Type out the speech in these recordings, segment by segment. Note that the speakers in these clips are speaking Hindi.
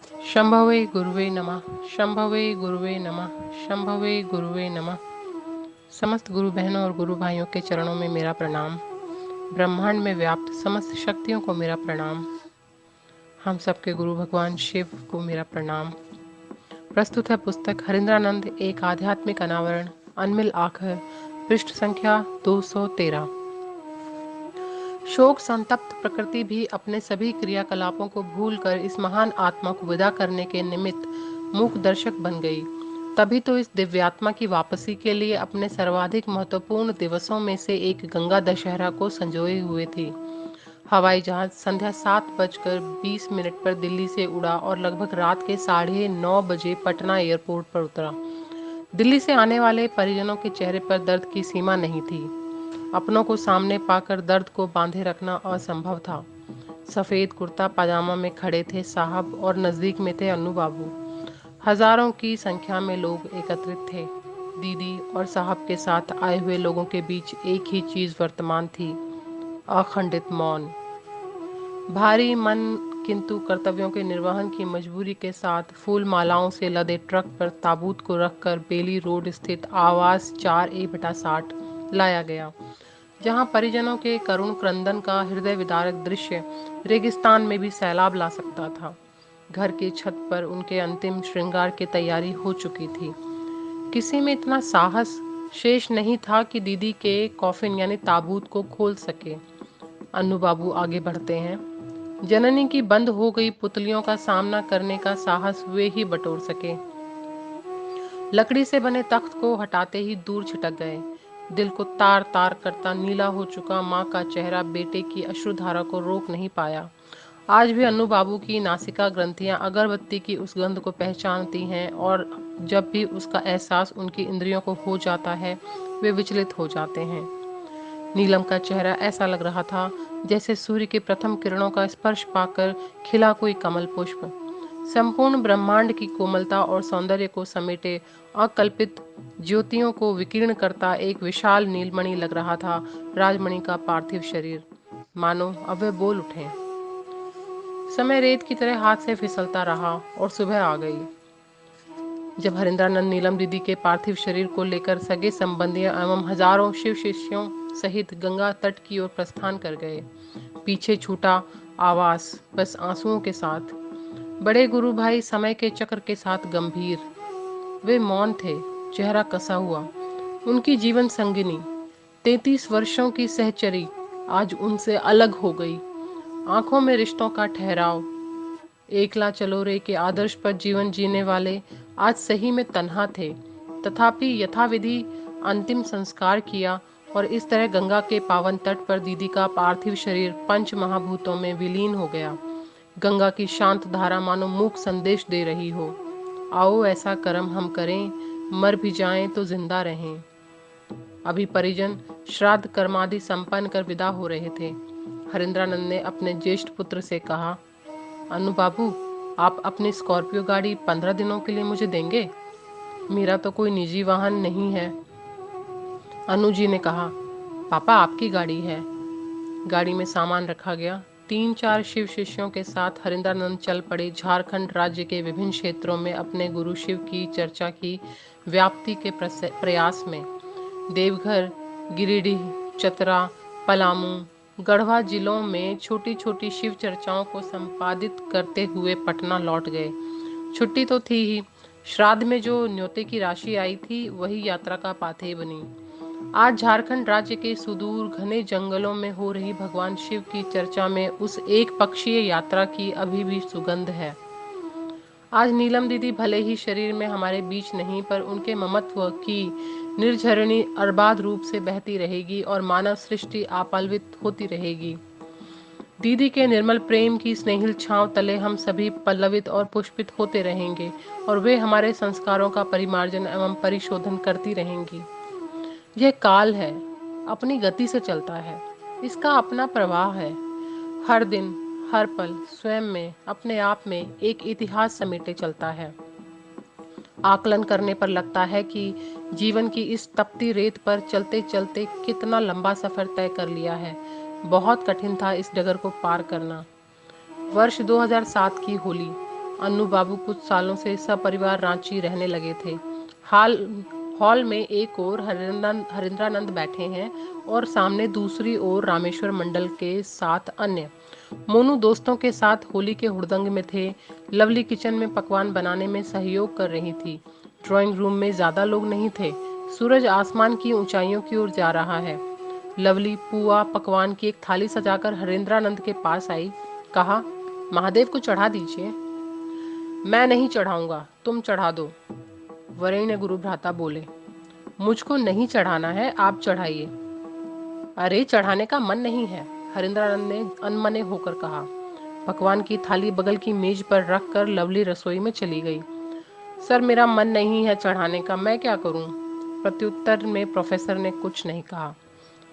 शंभवे गुरुवे नमः। शंभवे गुरुवे नमः। शंभवे गुरुवे नमः। समस्त गुरु बहनों और गुरु भाइयों के चरणों में मेरा प्रणाम। ब्रह्मांड में व्याप्त समस्त शक्तियों को मेरा प्रणाम। हम सबके गुरु भगवान शिव को मेरा प्रणाम। प्रस्तुत है पुस्तक हरिंद्रानंद एक आध्यात्मिक अनावरण, अनमिल आखर, पृष्ठ संख्या 213। शोक संतप्त प्रकृति भी अपने सभी क्रियाकलापों को भूलकर इस महान आत्मा को विदा करने के निमित्त मूक दर्शक बन गई। तभी तो इस दिव्यात्मा की वापसी के लिए अपने सर्वाधिक महत्वपूर्ण दिवसों में से एक गंगा दशहरा को संजोए हुए थी। हवाई जहाज संध्या 7:20 पर दिल्ली से उड़ा और लगभग रात के 9:30 बजे पटना एयरपोर्ट पर उतरा। दिल्ली से आने वाले परिजनों के चेहरे पर दर्द की सीमा नहीं थी। अपनों को सामने पाकर दर्द को बांधे रखना असंभव था। सफ़ेद कुर्ता पाजामा में खड़े थे साहब और नज़दीक में थे अन्नू बाबू। हजारों की संख्या में लोग एकत्रित थे। दीदी और साहब के साथ आए हुए लोगों के बीच एक ही चीज़ वर्तमान थी, अखंडित मौन। भारी मन किंतु कर्तव्यों के निर्वहन की मजबूरी के साथ फूल मालाओं से लदे ट्रक पर ताबूत को रखकर बेली रोड स्थित आवास 4A/60 लाया गया, जहां परिजनों के करुण क्रंदन का हृदय विदारक दृश्य रेगिस्तान में भी सैलाब ला सकता था। घर की छत पर उनके अंतिम श्रृंगार की तैयारी हो चुकी थी। किसी में इतना साहस शेष नहीं था कि दीदी के कॉफिन यानी ताबूत को खोल सके। अन्नू बाबू आगे बढ़ते हैं। जननी की बंद हो गई पुतलियों का सामना करने का साहस वे ही बटोर सके। लकड़ी से बने तख्त को हटाते ही दूर छिटक गए। दिल को तार तार करता नीला हो चुका माँ का चेहरा बेटे की अश्रुधारा को रोक नहीं पाया। आज भी अन्नू बाबू की नासिका ग्रंथियां अगरबत्ती की उस गंध को पहचानती हैं और जब भी उसका एहसास उनकी इंद्रियों को हो जाता है वे विचलित हो जाते हैं। नीलम का चेहरा ऐसा लग रहा था जैसे सूर्य की प्रथम किरणों का स्पर्श पाकर खिला कोई कमल पुष्प। संपूर्ण ब्रह्मांड की कोमलता और सौंदर्य को समेटे अकल्पित ज्योतियों को विकीर्ण करता एक विशाल नीलमणि लग रहा था राजमणि का पार्थिव शरीर। मानो अब वे बोल उठे। समय रेत की तरह हाथ से फिसलता रहा और सुबह आ गई। जब हरिंद्रानंद नीलम दीदी के पार्थिव शरीर को लेकर सगे संबंधियों एवं हजारों शिव शिष्यों सहित गंगा तट की ओर प्रस्थान कर गए। पीछे छूटा आवास बस आंसुओं के साथ। बड़े गुरु भाई समय के चक्र के साथ गंभीर। वे मौन थे, चेहरा कसा हुआ। उनकी जीवन संगिनी 33 वर्षों की सहचरी आज उनसे अलग हो गई। आंखों में रिश्तों का ठहराव। एकला चलोरे के आदर्श पर जीवन जीने वाले आज सही में तन्हा थे। तथापि यथाविधि अंतिम संस्कार किया और इस तरह गंगा के पावन तट पर दीदी का पार्थिव शरीर पंच महाभूतों में विलीन हो गया। गंगा की शांत धारा मानो मूक संदेश दे रही हो, आओ ऐसा कर्म हम करें, मर भी जाएं तो जिंदा रहें। अभी परिजन श्राद्ध कर्मादि संपन्न कर विदा हो रहे थे। हरिंद्रानंद ने अपने ज्येष्ठ पुत्र से कहा, अन्नू बाबू, आप अपनी स्कॉर्पियो गाड़ी 15 दिनों के लिए मुझे देंगे? मेरा तो कोई निजी वाहन नहीं है। अनु जी ने कहा, पापा आपकी गाड़ी है। गाड़ी में सामान रखा गया। 3-4 शिव शिष्यों के साथ हरिंद्रानंद चल पड़े झारखंड राज्य के विभिन्न क्षेत्रों में अपने गुरु शिव की चर्चा की व्याप्ति के प्रयास में। देवघर, गिरिडीह, चतरा, पलामू, गढ़वा जिलों में छोटी छोटी शिव चर्चाओं को संपादित करते हुए पटना लौट गए। छुट्टी तो थी ही, श्राद्ध में जो न्योते की राशि आई थी वही यात्रा का पाथेय बनी। आज झारखंड राज्य के सुदूर घने जंगलों में हो रही भगवान शिव की चर्चा में उस एक पक्षीय यात्रा की अभी भी सुगंध है। आज नीलम दीदी भले ही शरीर में हमारे बीच नहीं, पर उनके ममत्व की निर्झरणी अर्बाद रूप से बहती रहेगी और मानव सृष्टि आपल्वित होती रहेगी। दीदी के निर्मल प्रेम की स्नेहिल छांव तले हम सभी पल्लवित और पुष्पित होते रहेंगे और वे हमारे संस्कारों का परिमार्जन एवं परिशोधन करती रहेंगी। यह काल है, अपनी गति से चलता है, इसका अपना प्रवाह है। हर दिन हर पल स्वयं में अपने आप में एक इतिहास समेटे चलता है। आकलन करने पर लगता है कि जीवन की इस तपती रेत पर चलते चलते कितना लंबा सफर तय कर लिया है। बहुत कठिन था इस डगर को पार करना। वर्ष 2007 की होली, अन्नू बाबू कुछ सालों से सपरिवार रांची रहने लगे थे। हाल हॉल में एक ओर हरिंद्रानंद बैठे हैं और सामने दूसरी ओर रामेश्वर मंडल के 7 अन्य। मोनू दोस्तों के साथ होली के हुड़दंग में थे। लवली किचन में पकवान बनाने में सहयोग कर रही थी। ड्राइंग रूम में ज्यादा लोग नहीं थे। सूरज आसमान की ऊंचाइयों की ओर जा रहा है। लवली पुआ पकवान की एक थाली सजाकर हरेंद्रानंद के पास आई। कहा, महादेव को चढ़ा दीजिए। मैं नहीं चढ़ाऊंगा, तुम चढ़ा दो, वरेण्य गुरु भ्राता बोले। मुझको नहीं चढ़ाना है, आप चढ़ाइए। अरे चढ़ाने का मन नहीं है, हरेंद्रानंद ने अनमने होकर कहा। पकवान की थाली बगल की मेज पर रखकर लवली रसोई में चली गई। सर मेरा मन नहीं है चढ़ाने का, मैं क्या करूं? प्रत्युत्तर में प्रोफेसर ने कुछ नहीं कहा।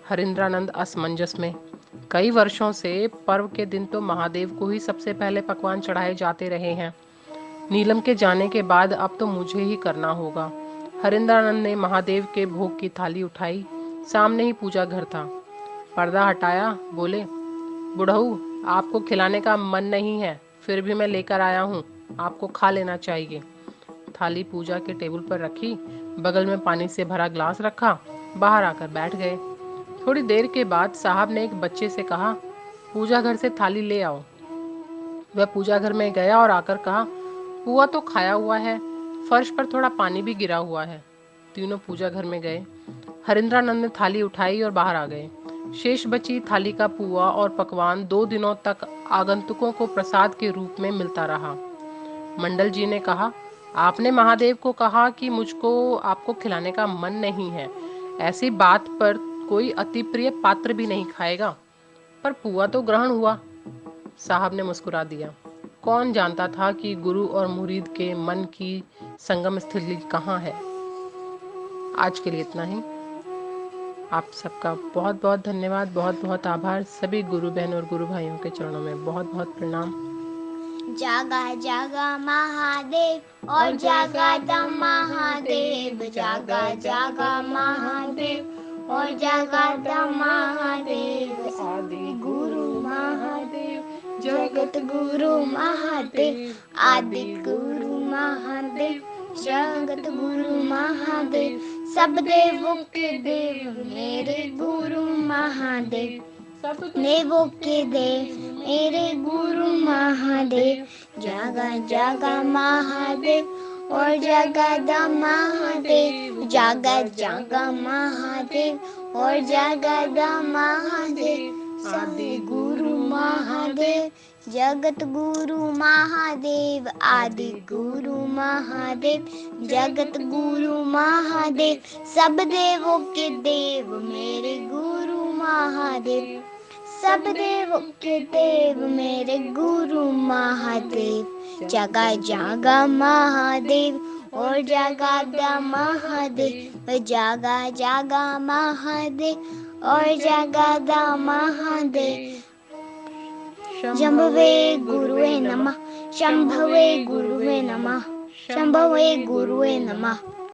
हरिंद्रानंद असमंजस में। कई वर्षों से पर्व के दिन तो महादेव को ही सबसे पहले पकवान चढ़ाए जाते रहे हैं। नीलम के जाने के बाद अब तो मुझे ही करना होगा। हरिंद्रानंद ने महादेव के भोग की थाली उठाई। सामने ही पूजा घर था। पर्दा हटाया, बोले, बुढ़ऊ आपको खिलाने का मन नहीं है, फिर भी मैं लेकर आया हूँ, आपको खा लेना चाहिए। थाली पूजा के टेबल पर रखी, बगल में पानी से भरा ग्लास रखा, बाहर आकर बैठ गए। थोड़ी देर के बाद साहब ने एक बच्चे से कहा, पूजा घर से थाली ले आओ। वह पूजा घर में गया और आकर कहा, पुआ तो खाया हुआ है, फर्श पर थोड़ा पानी भी गिरा हुआ है। तीनों पूजा घर में गए। हरिंद्रानंद ने थाली उठाई और बाहर आ गए। शेष बची थाली का पुआ और पकवान 2 दिनों तक आगंतुकों को प्रसाद के रूप में मिलता रहा। मंडल जी ने कहा, आपने महादेव को कहा कि मुझको आपको खिलाने का मन नहीं है। ऐसी बात पर कोई अति प्रिय पात्र भी नहीं खाएगा। पर पुआ तो ग्रहण हुआ। साहब ने मुस्कुरा दिया। कौन जानता था कि गुरु और मुरीद के मन की संगम स्थली कहाँ है। आज के लिए इतना ही। आप सबका बहुत बहुत धन्यवाद, बहुत बहुत आभार। सभी गुरु बहन और गुरु भाइयों के चरणों में बहुत बहुत प्रणाम। जागा जागा महादेव और जागा दम महादेव, जागा जागा महादेव और जागा दम महादेव। आदि गुरु महादेव, जगत गुरु महादेव, आदि गुरु महादेव, जगत गुरु महादेव, सब देवों के देव मेरे गुरु महादेव, सब देवों के देव मेरे गुरु महादेव। जागा जागा महादेव और जागा दम महादेव, जागा जागा महादेव और जागा दम महादेव, आदि गुरु महादेव, जगत गुरु महादेव, आदि गुरु महादेव, जगत गुरु महादेव, सब देवों के देव मेरे गुरु महादेव, सब देवों के देव मेरे गुरु महादेव। जागा जागा महादेव और जागा दम महादेव, जागा जागा महादेव और जागा दम महादेव। शंभवे गुरुवे नमः, शंभवे गुरुवे नमः, शंभवे गुरुवे नमः।